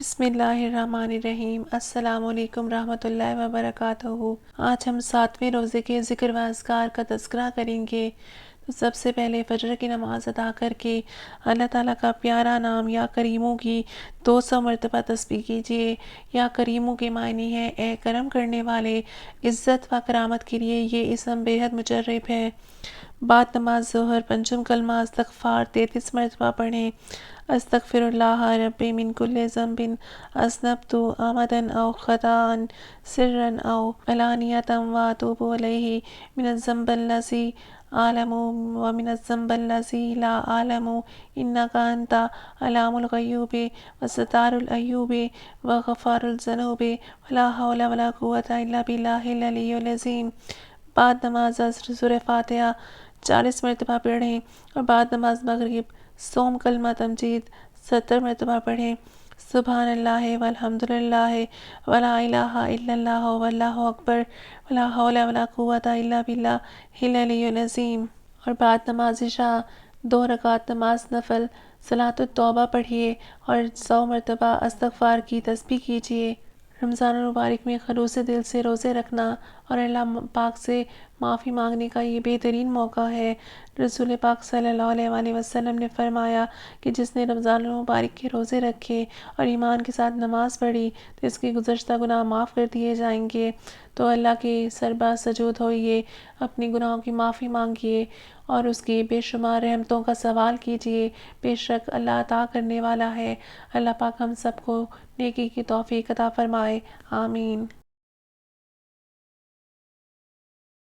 بسم اللہ الرحمن الرحیم۔ السلام علیکم رحمۃ اللہ وبرکاتہ۔ آج ہم 7ویں روزے کے ذکر و اذکار کا تذکرہ کریں گے۔ تو سب سے پہلے فجر کی نماز ادا کر کے اللہ تعالیٰ کا پیارا نام یا کریموں کی 200 مرتبہ تسبیح کیجیے۔ یا کریموں کے معنی ہے اے کرم کرنے والے، عزت و کرامت کے لیے یہ اسم بے حد مجرب ہے۔ بعد نماز ظہر پنجم کلمہ استغفار 33 مرتبہ پڑھیں۔ استغفر اللہ ربی من کل ذنب اذنبت عمدا او خطأ سرا او علانیۃ واتوب الیہ من الذنب الذی اعلم ومن الذنب الذی لا اعلم انک انت علام الغیوب وستار العیوب وغفار الذنوب ولا حول ولا قوة الا باللہ العلی العظیم۔ بعد نماز عصر سورہ فاتحہ 40 مرتبہ پڑھیں اور بعد نماز مغرب سوم کلمہ تمجید 70 مرتبہ پڑھیں۔ سبحان اللہ والحمد للہ ولا الہ الا اللہ واللہ اکبر ولا حول ولا قوة الا باللہ العلی العظیم۔ اور بعد نماز عشاء 2 رکعت نماز نفل صلاۃ التوبہ پڑھیے اور 100 مرتبہ استغفار کی تسبیح کیجیے۔ رمضان المبارک میں خلوص دل سے روزے رکھنا اور اللہ پاک سے معافی مانگنے کا یہ بہترین موقع ہے۔ رسول پاک صلی اللہ علیہ وآلہ وسلم نے فرمایا کہ جس نے رمضان المبارک کے روزے رکھے اور ایمان کے ساتھ نماز پڑھی تو اس کے گزشتہ گناہ معاف کر دیے جائیں گے۔ تو اللہ کے سرباہ سجود ہوئیے، اپنے گناہوں کی معافی مانگیے اور اس کی بے شمار رحمتوں کا سوال کیجیے۔ بے شک اللہ عطا کرنے والا ہے۔ اللہ پاک ہم سب کو نیکی کی توفیق عطا فرمائے، آمین۔